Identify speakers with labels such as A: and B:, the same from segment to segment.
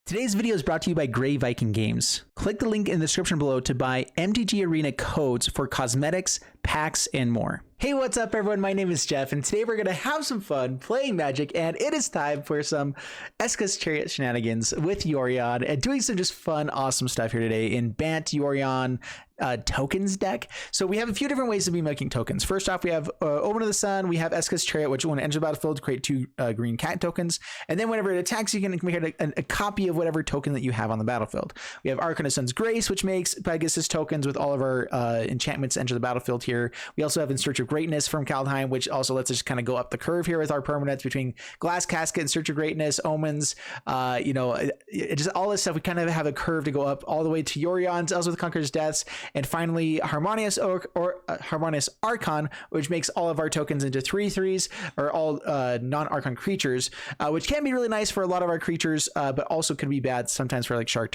A: Today's video is brought to you by Grey Viking Games. Click the link in the description below to buy MTG Arena codes for cosmetics, packs, and more. Hey, what's up everyone? My name is Jeff, and today we're going to have some fun playing Magic, and it is time for some Eska's Chariot shenanigans with Yorion, and doing some just fun, awesome stuff here today in Bant Yorion tokens deck. So we have a few different ways to be making tokens. First off, we have Omen of the Sun, we have Eska's Chariot, which when it enters the battlefield, create 2 green cat tokens, and then whenever it attacks, you can make a copy of whatever token that you have on the battlefield. We have Arcana Sun's Grace, which makes Pegasus tokens with all of our enchantments enter the battlefield here. We also have In Search of Greatness from Kaldheim, which also lets us kind of go up the curve here with our permanents between Glass Casket, In Search of Greatness, Omens, just all this stuff. We kind of have a curve to go up all the way to Yorion's, Elspeth Conquers Deaths, and finally Harmonious Harmonious Archon, which makes all of our tokens into 3/3s or all non-Archon creatures, which can be really nice for a lot of our creatures, but also could be bad sometimes for like Shark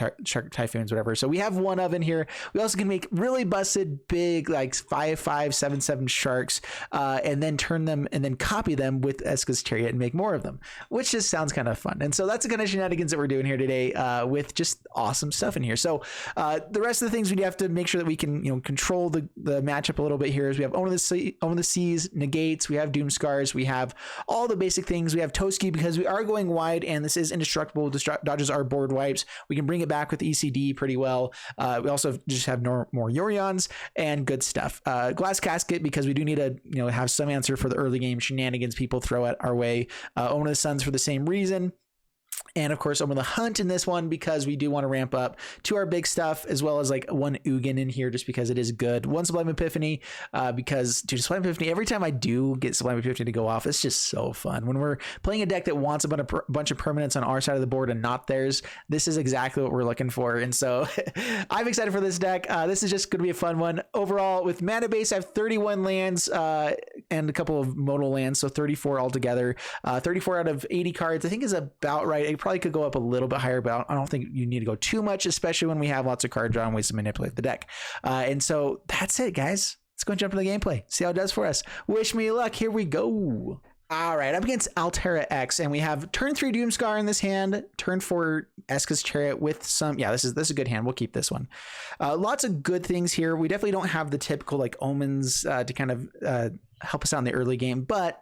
A: Typhoons, whatever. So we have one of in here. We also can make really busted big like 5/5, 7/7 sharks, and then turn them and then copy them with Eska's Chariot and make more of them, which just sounds kind of fun. And so that's the kind of shenanigans that we're doing here today, with just awesome stuff in here. So the rest of the things we have to make sure that we can control the matchup a little bit here is we have Own of the Seas, Negates, we have Doom Scars, we have all the basic things. We have Toski because we are going wide and this is indestructible, dodges our board wipes. We can bring it back with ECD pretty well. We also just have more Yorions and good stuff. Glass Casket because we do need to have some answer for the early game shenanigans people throw at our way. Own of the Suns for the same reason. And of course, Omen of the Hunt in this one because we do want to ramp up to our big stuff, as well as like one Ugin in here just because it is good. One Sublime Epiphany because dude, Sublime Epiphany, every time I do get Sublime Epiphany to go off, it's just so fun. When we're playing a deck that wants a bunch of permanents on our side of the board and not theirs, this is exactly what we're looking for. And so I'm excited for this deck. This is just going to be a fun one. Overall, with mana base, I have 31 lands and a couple of modal lands, so 34 altogether. 34 out of 80 cards, I think is about right. It probably could go up a little bit higher, but I don't think you need to go too much, especially when we have lots of card draw and ways to manipulate the deck. And so that's it, guys. Let's go and jump into the gameplay. See how it does for us. Wish me luck. Here we go. All right, up against Altera X, and we have turn 3 Doomscar in this hand, turn 4 Eska's Chariot with some, this is a good hand. We'll keep this one. Lots of good things here. We definitely don't have the typical like Omens to kind of help us out in the early game, but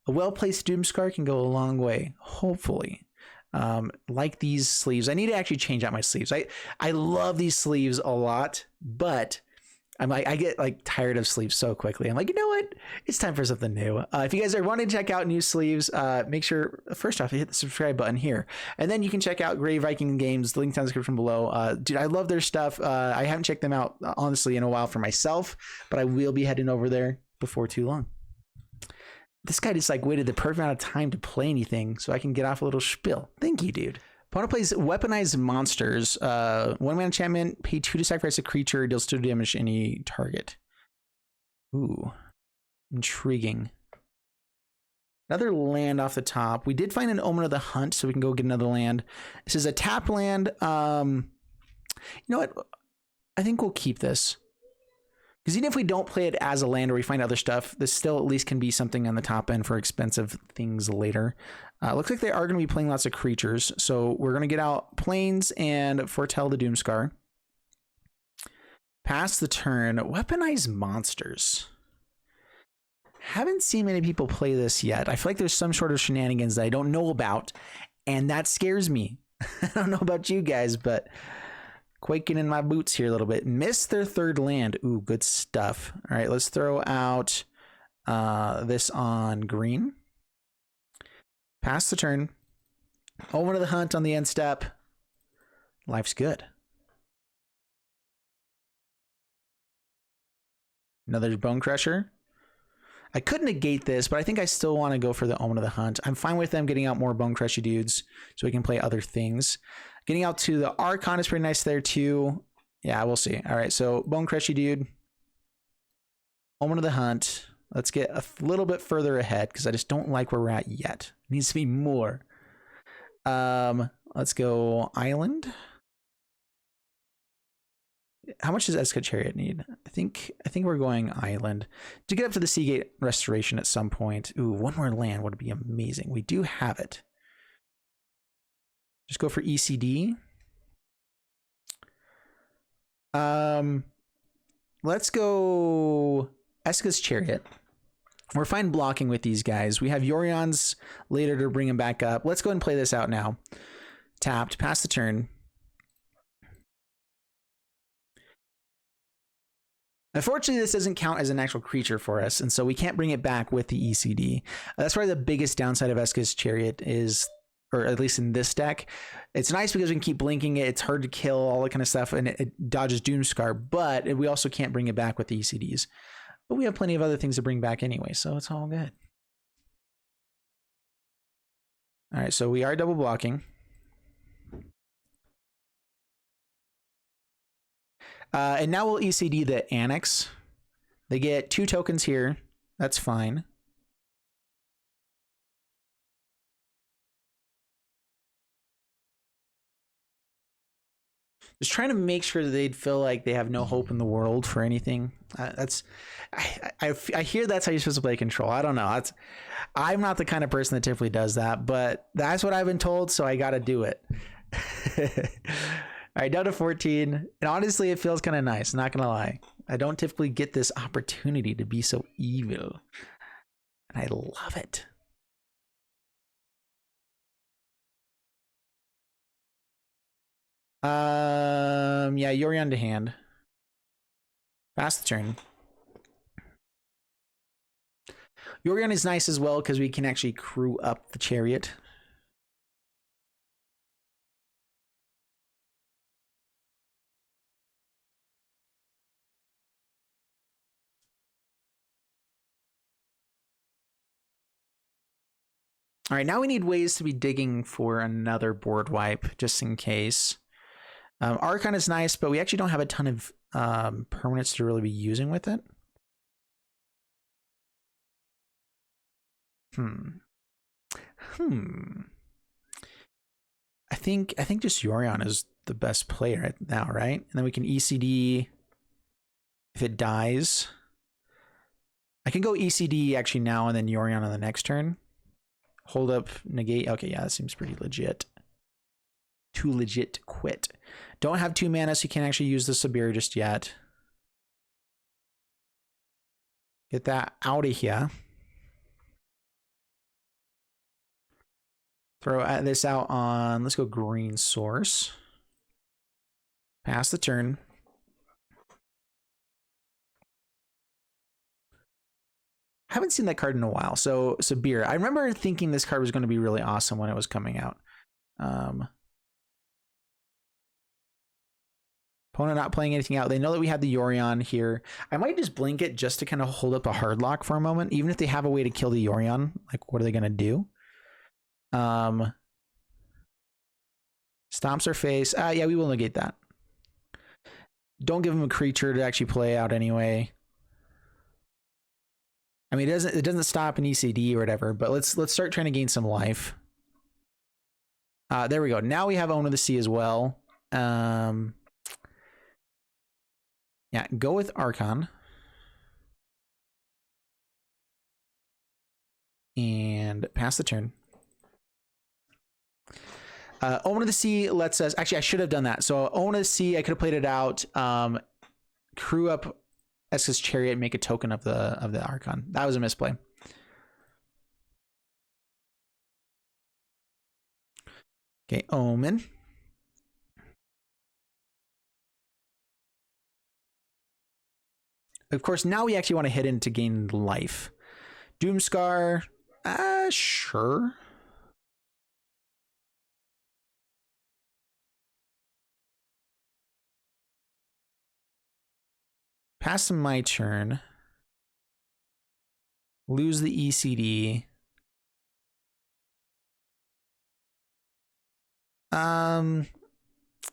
A: a well-placed Doomscar can go a long way, hopefully. Like these sleeves. I need to actually change out my sleeves. I love these sleeves a lot, but I get like tired of sleeves so quickly. I'm like, you know what? It's time for something new. If you guys are wanting to check out new sleeves, make sure first off you hit the subscribe button here, and then you can check out Grey Viking Games. The link's in the description below. Dude, I love their stuff. I haven't checked them out honestly in a while for myself, but I will be heading over there before too long. This guy just like waited the perfect amount of time to play anything so I can get off a little spiel. Thank you, dude. Opponent plays Weaponized Monsters. 1-mana enchantment, pay 2 to sacrifice a creature, deals 2 damage to any target. Ooh, intriguing. Another land off the top. We did find an Omen of the Hunt, so we can go get another land. This is a tap land. You know what? I think we'll keep this. Because even if we don't play it as a land or we find other stuff, this still at least can be something on the top end for expensive things later. Looks like they are going to be playing lots of creatures. So we're going to get out Plains and Foretell the Doomscar. Pass the turn. Weaponize Monsters. Haven't seen many people play this yet. I feel like there's some sort of shenanigans that I don't know about, and that scares me. I don't know about you guys, but quaking in my boots here a little bit. Miss their 3rd land. Ooh, good stuff. All right, let's throw out this on green. Pass the turn. Omen of the Hunt on the end step. Life's good. Another Bone Crusher. I could negate this, but I think I still want to go for the Omen of the Hunt. I'm fine with them getting out more Bone Crushy dudes so we can play other things. Getting out to the Archon is pretty nice there too. Yeah, we'll see. All right, so Bone Crushy dude. Omen of the Hunt. Let's get a little bit further ahead because I just don't like where we're at yet. It needs to be more. Let's go Island. How much does Eska's Chariot need? I think we're going Island to get up to the Seagate Restoration at some point. Ooh, one more land would be amazing. We do have it. Just go for ECD. Let's go Eska's Chariot. We're fine blocking with these guys. We have Yorion's later to bring him back up. Let's go ahead and play this out now. Tapped, pass the turn. Unfortunately, this doesn't count as an actual creature for us, and so we can't bring it back with the ECD. That's probably the biggest downside of Eska's Chariot is, or at least in this deck. It's nice because we can keep blinking it. It's hard to kill, all that kind of stuff, and it dodges Doomscar, but we also can't bring it back with the ECDs. But we have plenty of other things to bring back anyway, so it's all good. All right, so we are double blocking. And now we'll ECD the Annex. They get 2 tokens here. That's fine. Just trying to make sure that they'd feel like they have no hope in the world for anything. I hear that's how you're supposed to play Control. I don't know. I'm not the kind of person that typically does that, but that's what I've been told, so I got to do it. All right, down to 14. And honestly, it feels kind of nice, not going to lie. I don't typically get this opportunity to be so evil. And I love it. Yeah, Yorion to hand. Pass the turn. Yorion is nice as well because we can actually crew up the Chariot. All right, now we need ways to be digging for another board wipe, just in case. Archon is nice, but we actually don't have a ton of permanents to really be using with it. I think just Yorion is the best player right now, right? And then we can ECD if it dies. I can go ECD actually now and then Yorion on the next turn. Hold up, negate. Okay, yeah, that seems pretty legit. Too legit to quit. Don't have 2 mana, so you can't actually use the Subriber just yet. Get that out of here. Throw this out on, let's go green source. Pass the turn. I haven't seen that card in a while. So Subriber. I remember thinking this card was going to be really awesome when it was coming out. Opponent not playing anything out. They know that we have the Yorion here. I might just blink it just to kind of hold up a hard lock for a moment. Even if they have a way to kill the Yorion, like what are they going to do? Stomps our face. Yeah, we will negate that. Don't give him a creature to actually play out anyway. I mean, it doesn't stop an ECD or whatever, but let's start trying to gain some life. There we go. Now we have Own of the Sea as well. Yeah, go with Archon. And pass the turn. Own of the Sea lets us... Actually, I should have done that. So Own of the Sea, I could have played it out. Crew up Eska's Chariot, make a token of the Archon. That was a misplay. Okay, Omen. Of course, now we actually want to hit in to gain life. Doomscar, sure. Pass my turn. Lose the ECD.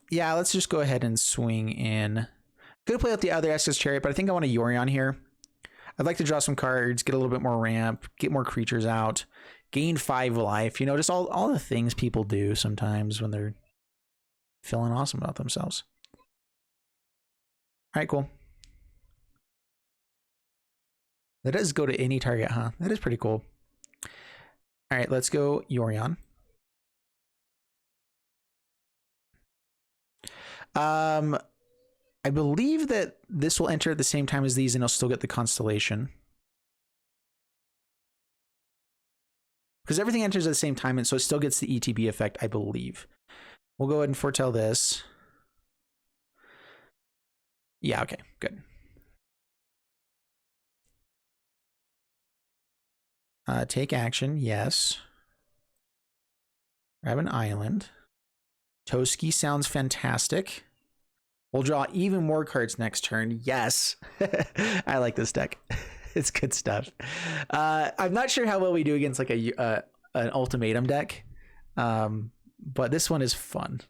A: Yeah, let's just go ahead and swing in. Could play out the other Eska's Chariot, but I think I want a Yorion here. I'd like to draw some cards, get a little bit more ramp, get more creatures out, gain 5 life. You know, just all the things people do sometimes when they're feeling awesome about themselves. All right, cool. That does go to any target, huh? That is pretty cool. All right, let's go Yorion. I believe that this will enter at the same time as these, and it'll still get the constellation. Because everything enters at the same time, and so it still gets the ETB effect, I believe. We'll go ahead and foretell this. Yeah, okay, good. Take action, yes. Grab an island. Toski sounds fantastic. We'll draw even more cards next turn. Yes. I like this deck. It's good stuff. I'm not sure how well we do against like an ultimatum deck, but this one is fun.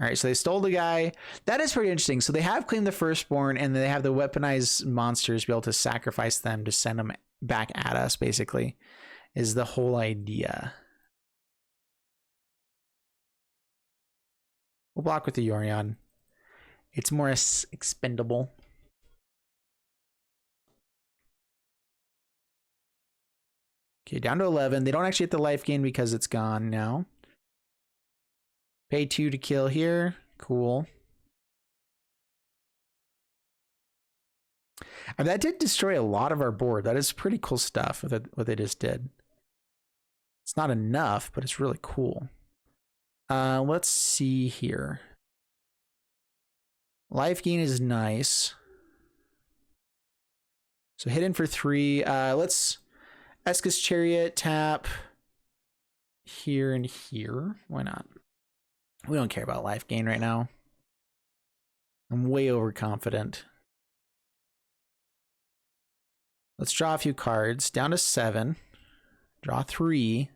A: All right, so they stole the guy. That is pretty interesting. So they have claimed the firstborn, and they have the weaponized monsters be able to sacrifice them to send them back at us, basically, is the whole idea. We'll block with the Yorion. It's more expendable. Okay, down to 11. They don't actually get the life gain because it's gone now. Pay 2 to kill here. Cool. And that did destroy a lot of our board. That is pretty cool stuff, what they just did. It's not enough, but it's really cool. Let's see here. Life gain is nice. So hidden for 3. Let's Eska's Chariot tap here and here. Why not? We don't care about life gain right now. I'm way overconfident. Let's draw a few cards. Down to 7. Draw 3.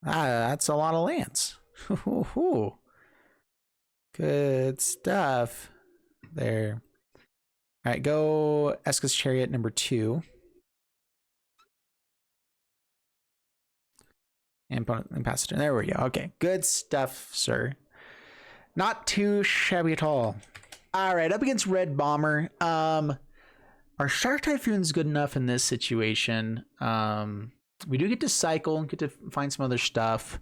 A: That's a lot of lands. Good stuff there. All right, go Eska's Chariot number 2. And pass it in. There we go. Okay, good stuff, sir. Not too shabby at all. All right, up against Red Bomber. Our Shark Typhoon's good enough in this situation. We do get to cycle and get to find some other stuff.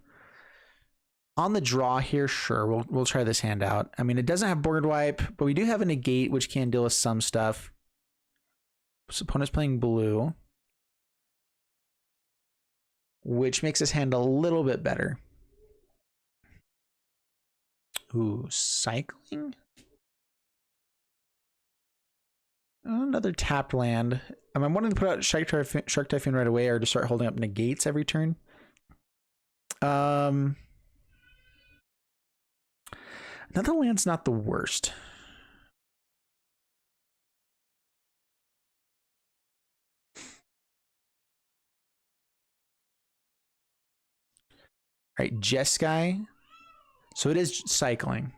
A: On the draw here, sure, we'll try this hand out. I mean, it doesn't have board wipe, but we do have a negate, which can deal with some stuff. So opponent's playing blue, which makes this hand a little bit better. Ooh, cycling? Another tapped land. I'm wanting to put out Shark Typhoon right away or to start holding up negates every turn. Another land's not the worst. All right, Jeskai. So it is cycling.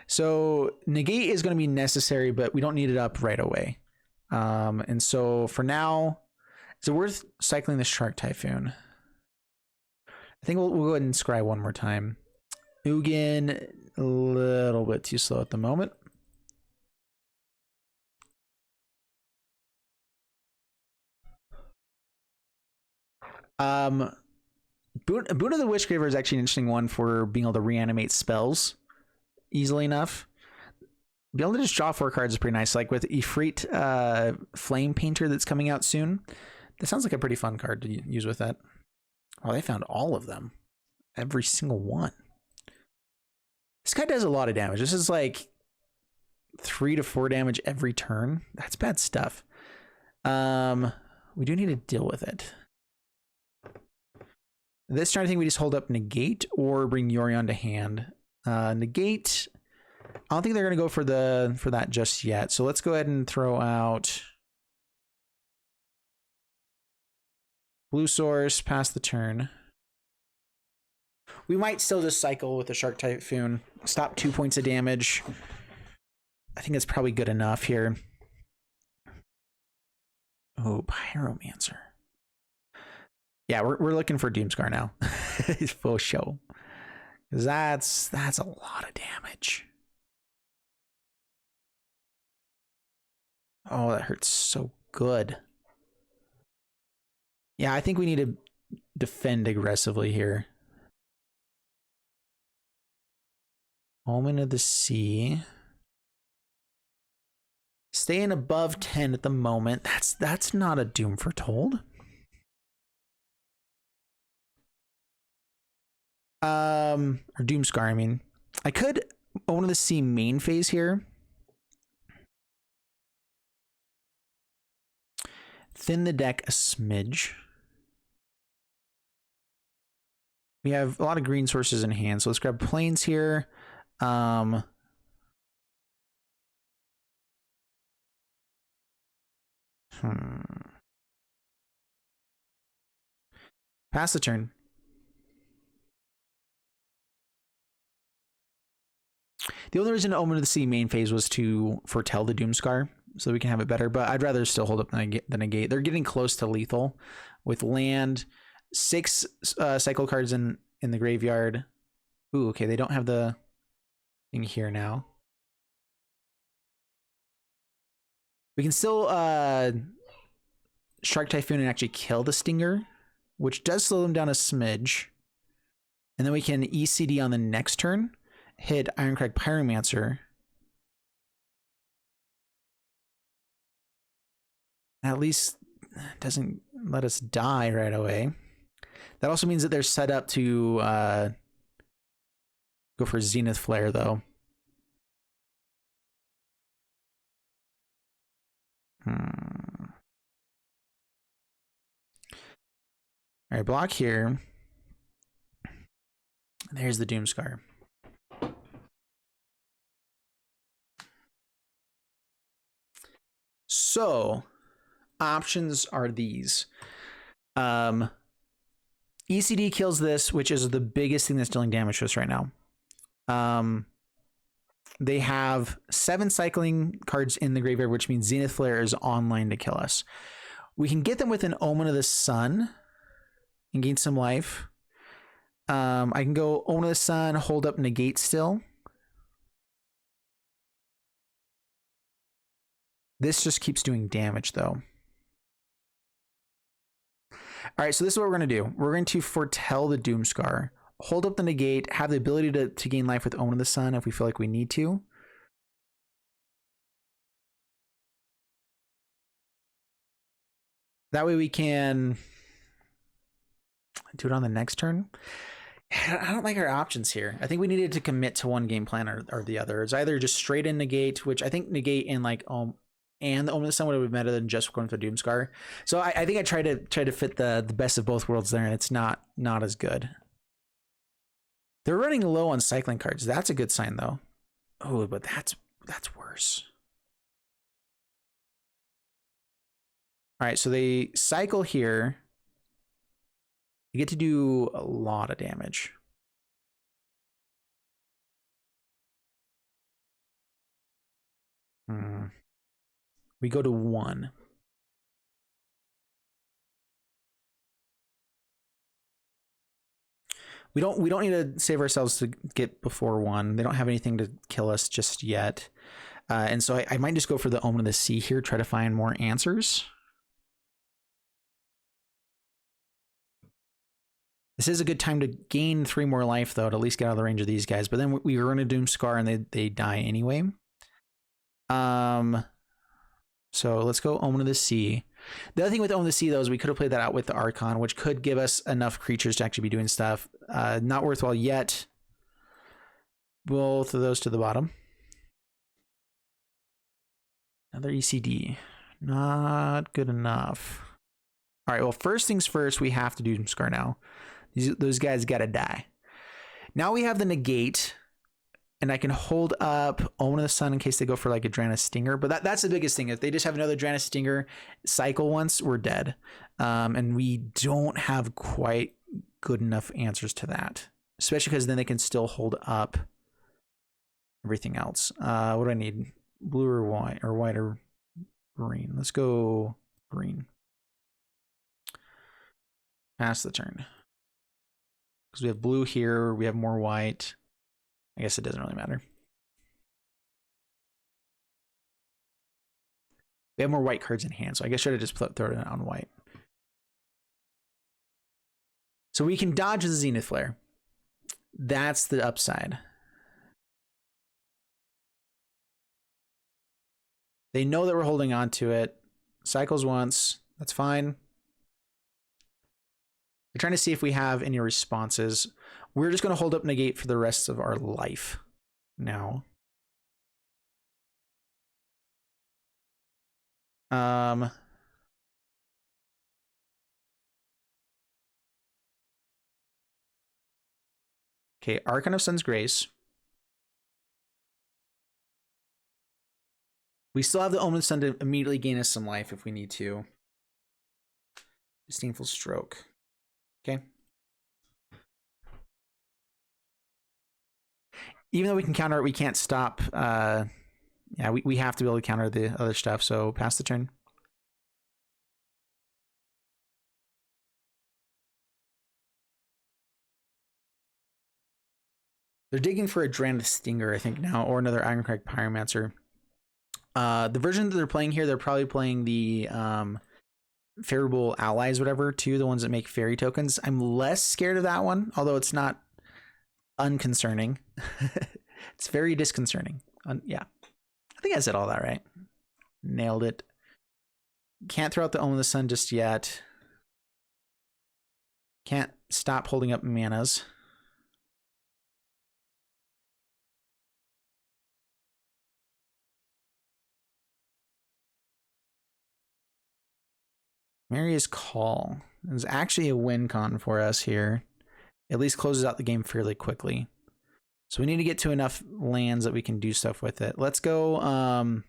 A: So negate is going to be necessary, but we don't need it up right away. And so for now, is it worth cycling the Shark Typhoon? I think we'll go ahead and scry one more time. Ugin, a little bit too slow at the moment. Boon of the Witchgraver is actually an interesting one for being able to reanimate spells easily enough. Be able to just draw 4 cards is pretty nice. Like with Ifrit Flame Painter that's coming out soon. That sounds like a pretty fun card to use with that. Oh, they found all of them. Every single one. This guy does a lot of damage. This is like 3 to 4 damage every turn. That's bad stuff. We do need to deal with it. This turn, I think we just hold up negate or bring Yorion to hand. Negate. I don't think they're going to go for that just yet. So let's go ahead and throw out blue source, pass the turn. We might still just cycle with the Shark Typhoon. Stop 2 points of damage. I think it's probably good enough here. Oh, Pyromancer. Yeah, we're looking for Doomscar now. Full show. That's a lot of damage. Oh, that hurts so good. Yeah, I think we need to defend aggressively here. Omen of the Sea. Staying above 10 at the moment. That's not a Doom Foretold. Or Doomscar, I mean. I could Omen of the Sea main phase here. Thin the deck a smidge. We have a lot of green sources in hand, so let's grab planes here. Pass the turn. The only reason Omen of the Sea main phase was to foretell the Doomscar, so we can have it better, but I'd rather still hold up than a gate. They're getting close to lethal with land, 6 cycle cards in the graveyard. Ooh, okay, they don't have the thing here now. We can still Shark Typhoon and actually kill the Stinger, which does slow them down a smidge. And then we can ECD on the next turn, hit Ironcrag Pyromancer. At least doesn't let us die right away. That also means that they're set up to go for Zenith Flare, though. All right, block here. There's the Doomscar. So, options are these. ECD kills this, which is the biggest thing that's dealing damage to us right now. They have 7 cycling cards in the graveyard, which means Zenith Flare is online to kill us. We can get them with an Omen of the Sun and gain some life. I can go Omen of the Sun, hold up negate still. This just keeps doing damage, though. All right, so this is what we're going to do. We're going to foretell the Doomscar, hold up the negate, have the ability to gain life with Omen of the Sun if we feel like we need to. That way we can do it on the next turn. I don't like our options here. I think we needed to commit to one game plan or the other. It's either just straight in negate, which I think negate and like and the Omen of the Sun would have been better than just going for Doomscar. So I think I tried to fit the best of both worlds there, and it's not as good. They're running low on cycling cards. That's a good sign, though. Oh, but that's worse. All right, so they cycle here. You get to do a lot of damage. We go to 1. We don't need to save ourselves to get before 1. They don't have anything to kill us just yet. And so I might just go for the Omen of the Sea here, try to find more answers. This is a good time to gain 3 more life, though, to at least get out of the range of these guys. But then we run a Doomscar and they die anyway. So let's go Omen of the Sea. The other thing with Omen of the Sea, though, is we could have played that out with the Archon, which could give us enough creatures to actually be doing stuff. Not worthwhile yet. Both of those to the bottom. Another ECD. Not good enough. All right, well, first things first, we have to do Doomscar now. Those guys got to die. Now we have the negate, and I can hold up Omen of the Sun in case they go for like a Drana Stinger. But that's the biggest thing. If they just have another Drana Stinger cycle once, we're dead. And we don't have quite good enough answers to that, especially because then they can still hold up everything else. What do I need? Blue or white or green? Let's go green. Pass the turn. Because we have blue here, we have more white. I guess it doesn't really matter. We have more white cards in hand, so I guess I should have just thrown it on white. So we can dodge the Zenith Flare. That's the upside. They know that we're holding on to it. Cycles once. That's fine. They're trying to see if we have any responses. We're just going to hold up negate for the rest of our life now. Okay, Archon of Sun's Grace. We still have the Omen Sun to immediately gain us some life if we need to. Disdainful Stroke. Okay. Even though we can counter it, we can't stop. Yeah, we have to be able to counter the other stuff, so pass the turn. They're digging for a Drannith Stinger, I think, now, or another Ironcrag Pyromancer. The version that they're playing here, they're probably playing the favorable allies, whatever, too, the ones that make fairy tokens. I'm less scared of that one, although it's not unconcerning. It's very disconcerting. Yeah, I think I said all that right. Nailed it. Can't throw out the Omen of the Sun just yet. Can't stop holding up manas. Maria's Call is actually a win con for us here. At least closes out the game fairly quickly. So we need to get to enough lands that we can do stuff with it. Let's go.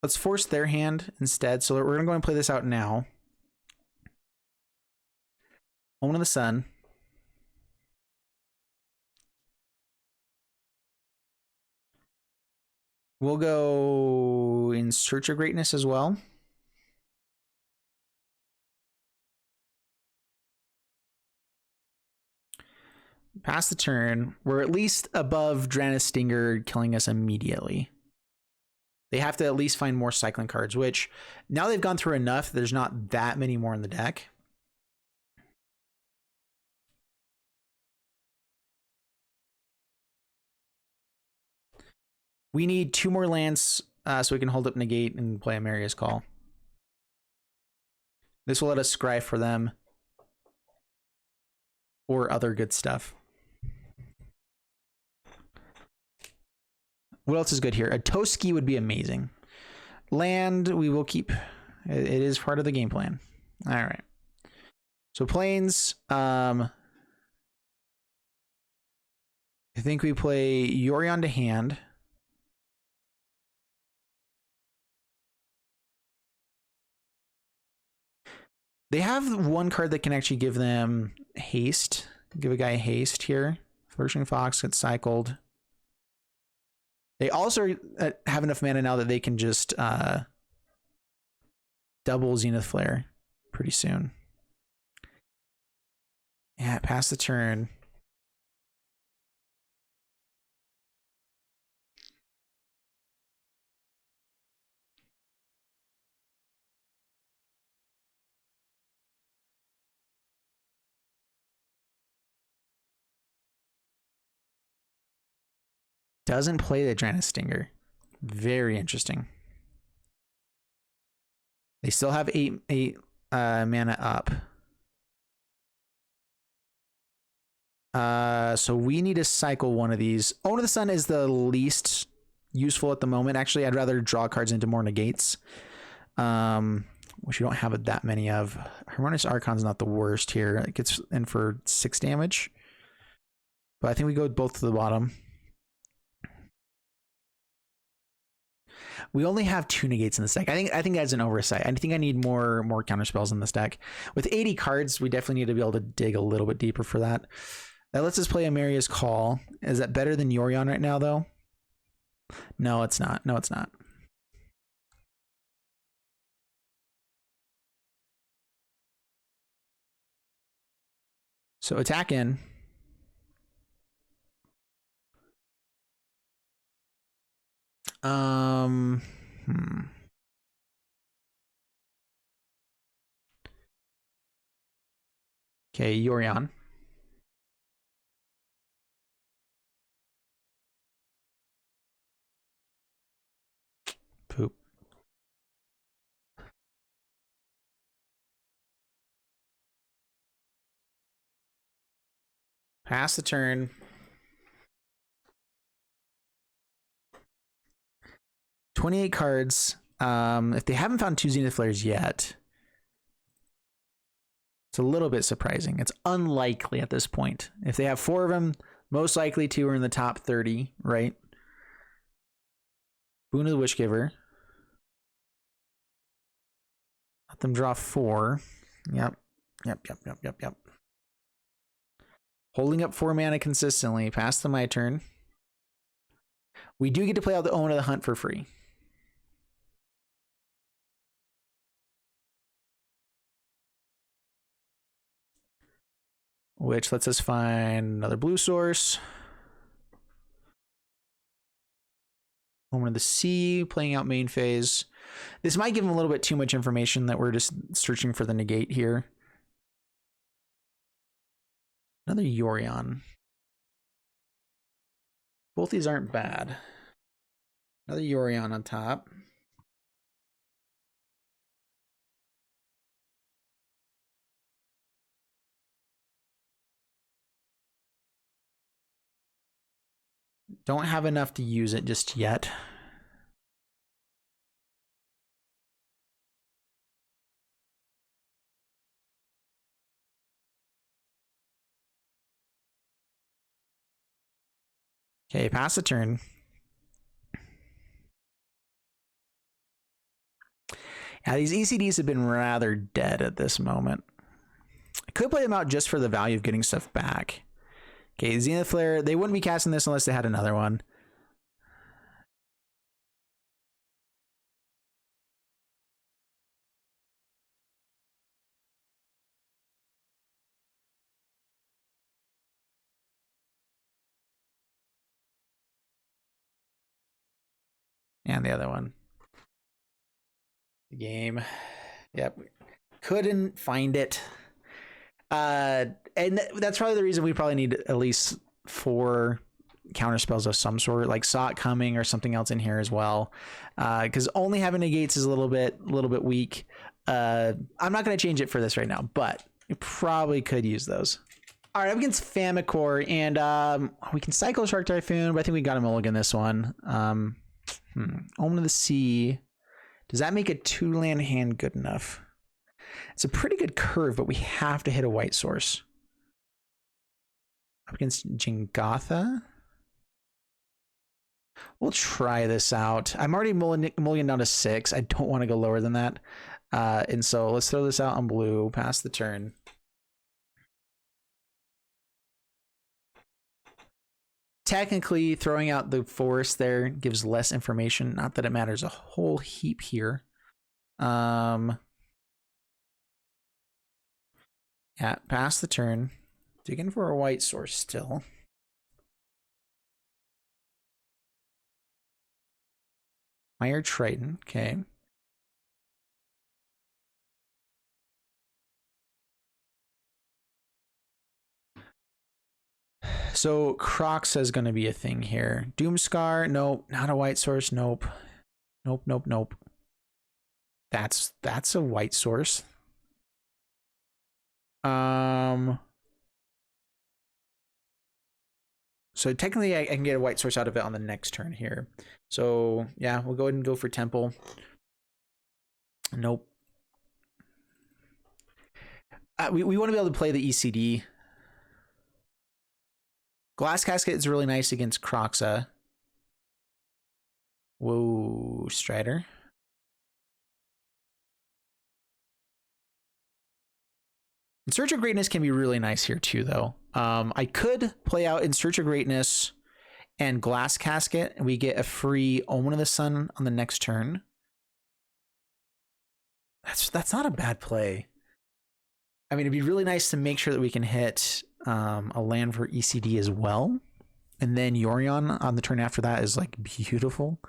A: Let's force their hand instead. So we're going to go and play this out now. Omen of the Sun. We'll go in Search of Greatness as well. Pass the turn. We're at least above Drannith Stinger killing us immediately. They have to at least find more cycling cards, which now they've gone through enough. There's not that many more in the deck. We need 2 more lands so we can hold up negate and play a Maria's Call. This will let us scry for them or other good stuff. What else is good here? A Toski would be amazing. Land, we will keep. It is part of the game plan. All right. So plains. I think we play Yorion to hand. They have one card that can actually give them haste. Give a guy haste here. Flourishing Fox gets cycled. They also have enough mana now that they can just double Zenith Flare pretty soon. Yeah, pass the turn. Doesn't play the Drannith Stinger. Very interesting. They still have 8 mana up. So we need to cycle one of these. Omen of the Sun is the least useful at the moment. Actually, I'd rather draw cards into more negates. Which we don't have that many of. Harmonious Archon's not the worst here. It gets in for 6 damage. But I think we go both to the bottom. We only have 2 negates in this deck. I think that's an oversight. I think I need more counter spells in this deck. With 80 cards, we definitely need to be able to dig a little bit deeper for that. That lets us play Maria's Call. Is that better than Yorion right now, though? No, it's not. No, it's not. So attack in. Okay, Yorion. Poop. Pass the turn. $28 cards. If they haven't found 2 Zenith Flares yet, it's a little bit surprising. It's unlikely at this point. If they have 4 of them, most likely 2 are in the top 30, right? Boon of the Wishgiver. Let them draw 4. Yep. Holding up 4 mana consistently. Pass them my turn. We do get to play out the Omen of the Hunt for free. Which lets us find another blue source. Omen of the Sea, playing out main phase. This might give them a little bit too much information that we're just searching for the negate here. Another Yorion. Both these aren't bad. Another Yorion on top. Don't have enough to use it just yet. Okay, pass the turn. Yeah, these ECDs have been rather dead at this moment. I could play them out just for the value of getting stuff back. Okay, Zenith Flare, they wouldn't be casting this unless they had another one. And the other one. The game. Yep. Couldn't find it. And that's probably the reason we probably need at least 4 counter spells of some sort, like Saw It Coming or something else in here as well. Because only having negates is a little bit weak. I'm not going to change it for this right now, but you probably could use those. All right, up against Famicor, and we can cycle Shark Typhoon, but I think we got a mulligan this one. Omen of the Sea. Does that make a 2-land hand good enough? It's a pretty good curve, but we have to hit a white source. Up against Jingotha. We'll try this out. I'm already mulligan down to 6. I don't want to go lower than that. And so let's throw this out on blue. Pass the turn. Technically, throwing out the forest there gives less information. Not that it matters a whole heap here. Yeah, pass the turn. Digging for a white source still. Mire Triton, okay. So Crocs is going to be a thing here. Doomscar, nope. Not a white source, nope. Nope. That's a white source. So technically I can get a white source out of it on the next turn here. So yeah, we'll go ahead and go for Temple. Nope. We want to be able to play the ECD. Glass Casket is really nice against Croxa. Whoa, Strider. In Search of Greatness can be really nice here too, though. I could play out In Search of Greatness and Glass Casket, and we get a free Omen of the Sun on the next turn. That's not a bad play. I mean, it'd be really nice to make sure that we can hit a land for ECD as well. And then Yorion on the turn after that is like beautiful.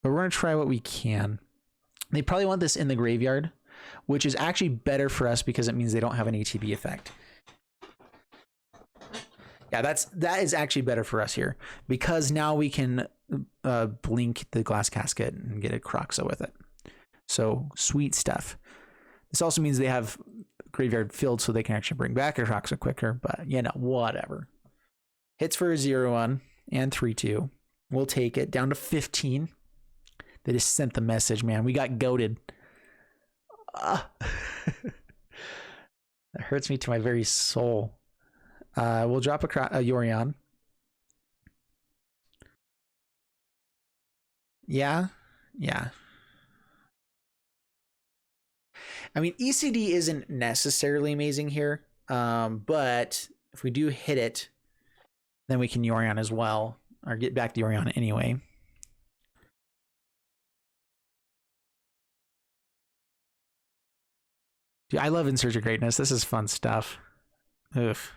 A: but we're going to try what we can. They probably want this in the graveyard, which is actually better for us because it means they don't have an ATB effect. Yeah, that is actually better for us here because now we can blink the glass casket and get a Kroxa with it. So sweet stuff. This also means they have graveyard filled so they can actually bring back a Kroxa quicker, but you know, whatever. Hits for a 0-1 and 3-2. We'll take it down to 15. They just sent the message, man. We got goated. That hurts me to my very soul. We'll drop a Yorion. Yeah. I mean, ECD isn't necessarily amazing here, but if we do hit it, then we can Yorion as well, or get back to Yorion anyway. Dude, I love In Search of Greatness. This is fun stuff. Oof.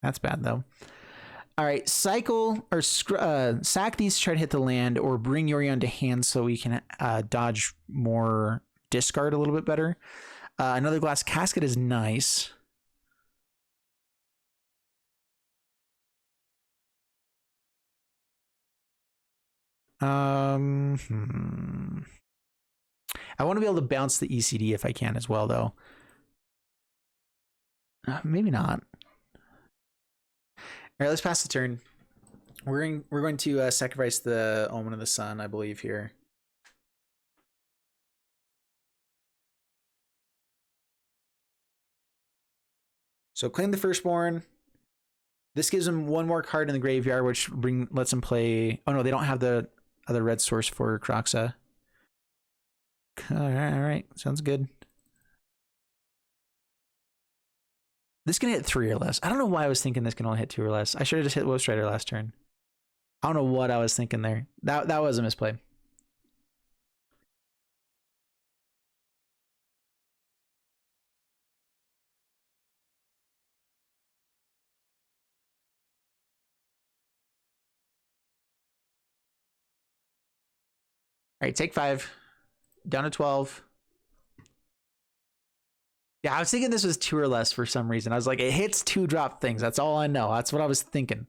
A: That's bad, though. All right, cycle or sack these to try to hit the land, or bring Yorion to hand so we can dodge more discard a little bit better. Another glass casket is nice. I want to be able to bounce the ECD if I can as well, though. Maybe not. All right, let's pass the turn. We're going to sacrifice the Omen of the Sun, I believe, here. So claim the Firstborn. This gives them one more card in the graveyard, which lets them play. Oh no, they don't have the other red source for Kroxa. All right, sounds good. This can hit 3 or less. I don't know why I was thinking this can only hit 2 or less. I should have just hit Wolf Strider last turn. I don't know what I was thinking there. That was a misplay. All right, take 5. Down to 12. Yeah, I was thinking this was 2 or less for some reason. I was like, it hits 2 drop things. That's all I know. That's what I was thinking.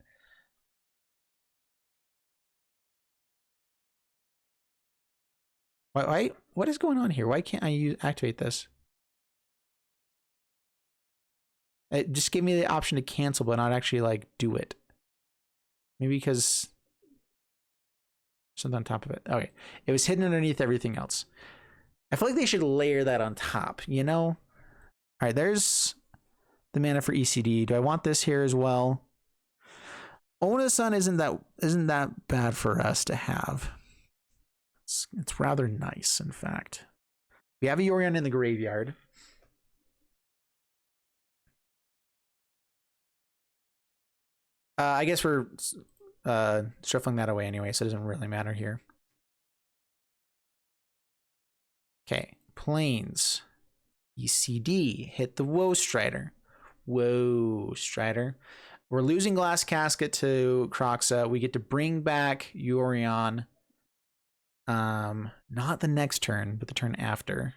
A: Why? What is going on here? Why can't I activate this? It just gave me the option to cancel, but not actually like do it. Maybe because something on top of it. Okay, it was hidden underneath everything else. I feel like they should layer that on top, you know? All right, there's the mana for ECD. Do I want this here as well? Omen of the Sun isn't that bad for us to have. It's rather nice, in fact. We have a Yorion in the graveyard. I guess we're shuffling that away anyway, so it doesn't really matter here. Okay, Plains. ECD. Hit the Woe Strider. Woe Strider. We're losing Glass Casket to Kroxa. We get to bring back Yorion. Not the next turn, but the turn after.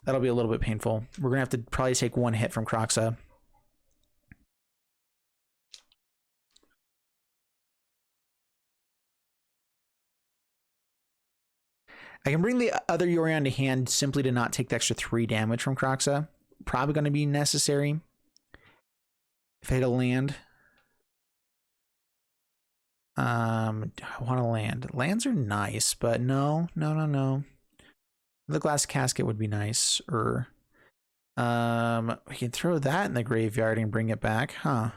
A: That'll be a little bit painful. We're gonna have to probably take 1 hit from Kroxa. I can bring the other Yorion to hand simply to not take the extra 3 damage from Kroxa. Probably going to be necessary if I hit a land. I want to land. Lands are nice, but no. The Glass Casket would be nice. We can throw that in the graveyard and bring it back, huh?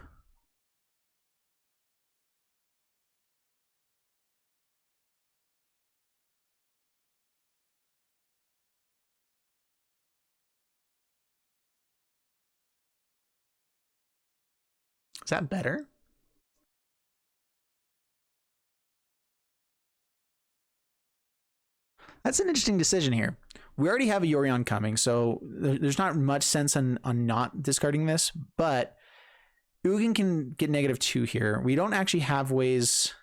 A: Is that better? That's an interesting decision here. We already have a Yorion coming, so there's not much sense on not discarding this, but Ugin can get -2 here. We don't actually have ways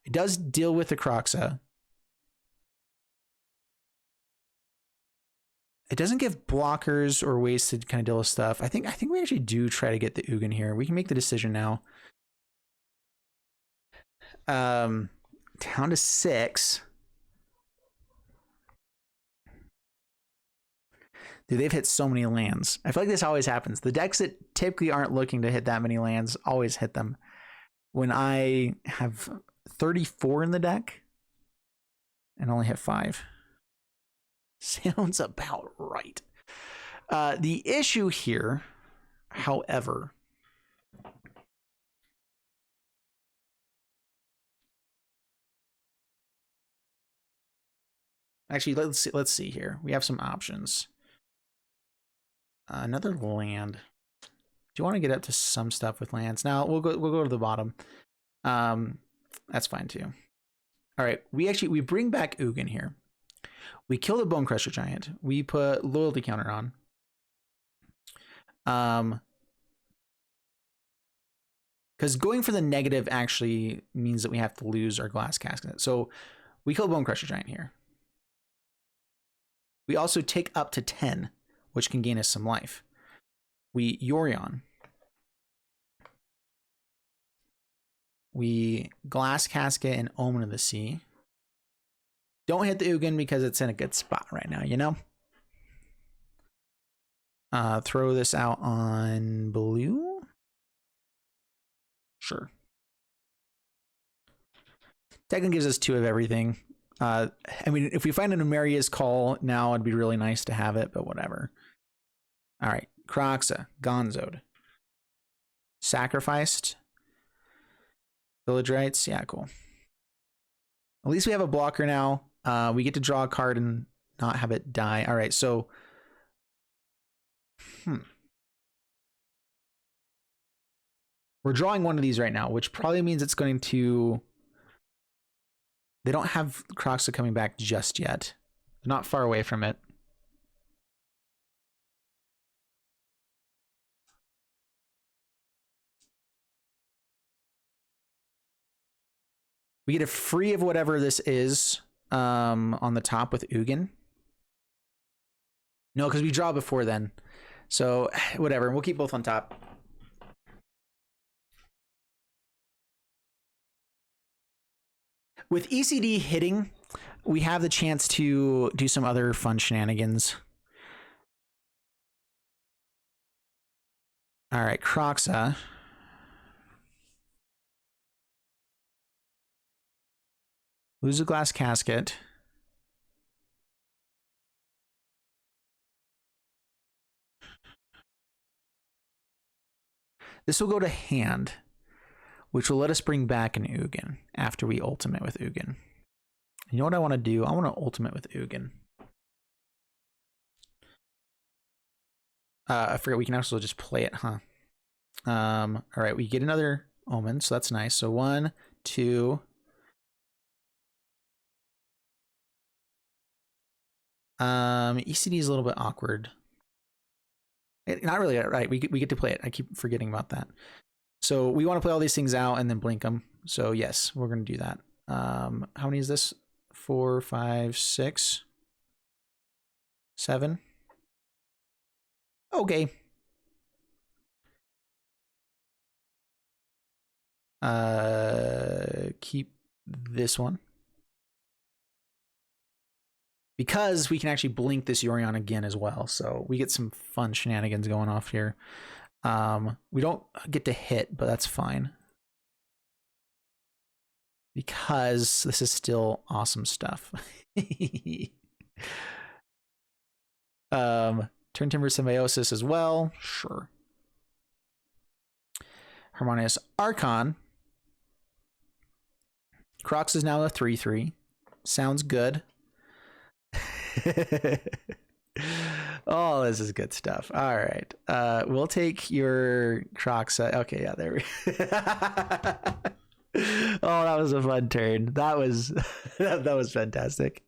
A: It does deal with the Croxa. It doesn't give blockers or ways to kind of deal with stuff. I think we actually do try to get the Ugin here. We can make the decision now. Down to 6. Dude, they've hit so many lands. I feel like this always happens. The decks that typically aren't looking to hit that many lands always hit them. When I have 34 in the deck and only hit 5. Sounds about right. The issue here, however, actually, let's see here. We have some options. Another land. Do you want to get up to some stuff with lands? Now we'll go to the bottom. That's fine too. All right, we bring back Ugin here. We kill the Bone Crusher Giant. We put loyalty counter on. Because going for the negative actually means that we have to lose our Glass Casket. So we kill Bone Crusher Giant here. We also take up to 10, which can gain us some life. We Yorion. We Glass Casket and Omen of the Sea. Don't hit the Ugin because it's in a good spot right now, you know? Throw this out on blue? Sure. Technically gives us 2 of everything. I mean, if we find an Emeria's Call now, it'd be really nice to have it, but whatever. All right, Croxa, Gonzoed. Sacrificed. Village Rites, yeah, cool. At least we have a blocker now. We get to draw a card and not have it die. All right, so we're drawing one of these right now, which probably means it's going to... They don't have Croxa coming back just yet. They're not far away from it. We get a free of whatever this is on the top with Ugin. No, because we draw before then. So whatever, we'll keep both on top. With ECD hitting, we have the chance to do some other fun shenanigans. All right, Croxa. Lose a Glass Casket. This will go to hand, which will let us bring back an Ugin after we ultimate with Ugin. You know what I want to do? I want to ultimate with Ugin. I forget we can also just play it, huh? All right, we get another Omen, so that's nice. So 1, 2... ECD is a little bit awkward. Not really, right? We get to play it. I keep forgetting about that. So we want to play all these things out and then blink them. So yes, we're going to do that. How many is this? 4, 5, 6, 7. Okay. Keep this one. Because we can actually blink this Yorion again as well. So we get some fun shenanigans going off here. We don't get to hit, but that's fine. Because this is still awesome stuff. Turn Timber Symbiosis as well. Sure. Harmonious Archon. Crox is now a 3/3. Sounds good. Oh, this is good stuff. All right. We'll take your Crocs. Okay, yeah, there we Oh, that was a fun turn. That was that was fantastic.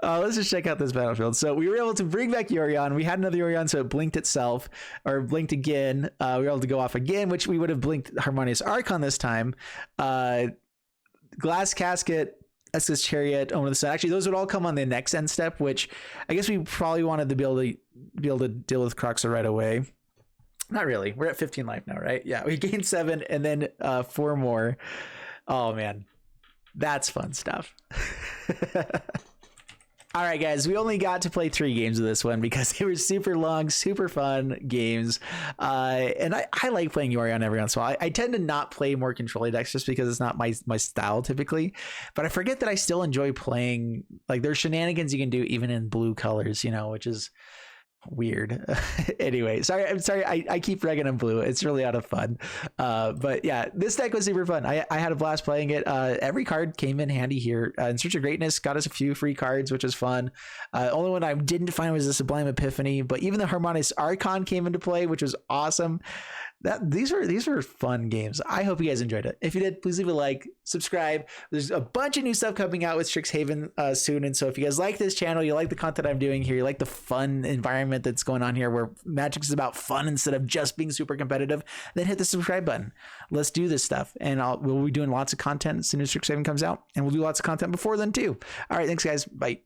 A: Let's just check out this battlefield. So we were able to bring back Yorion. We had another Yorion, so it blinked itself, or blinked again. We were able to go off again, which we would have blinked Harmonious Archon this time. Glass Casket, Esca's Chariot, Omen of the Sun. Actually, those would all come on the next end step, which I guess we probably wanted to be able to deal with Croxa right away. Not really. We're at 15 life now, right? Yeah, we gained 7 and then 4 more. Oh man, that's fun stuff. All right, guys, we only got to play 3 games of this one because they were super long, super fun games. And I like playing Yorion every once in a while. I tend to not play more control decks just because it's not my style typically. But I forget that I still enjoy playing, like, there's shenanigans you can do even in blue colors, you know, which is weird. Anyway, I'm sorry I keep regging in blue. It's really out of fun. But yeah, this deck was super fun. I had a blast playing it. Every card came in handy here. In Search of Greatness got us a few free cards, which was fun. Only one I didn't find was the Sublime Epiphany, but even the Harmonious Archon came into play, which was awesome. These were fun games. I hope you guys enjoyed it. If you did, please leave a like, subscribe. There's a bunch of new stuff coming out with Strixhaven soon. And so if you guys like this channel, you like the content I'm doing here, you like the fun environment that's going on here where Magic is about fun instead of just being super competitive, then hit the subscribe button. Let's do this stuff. And we'll be doing lots of content as soon as Strixhaven comes out. And we'll do lots of content before then too. All right, thanks guys. Bye.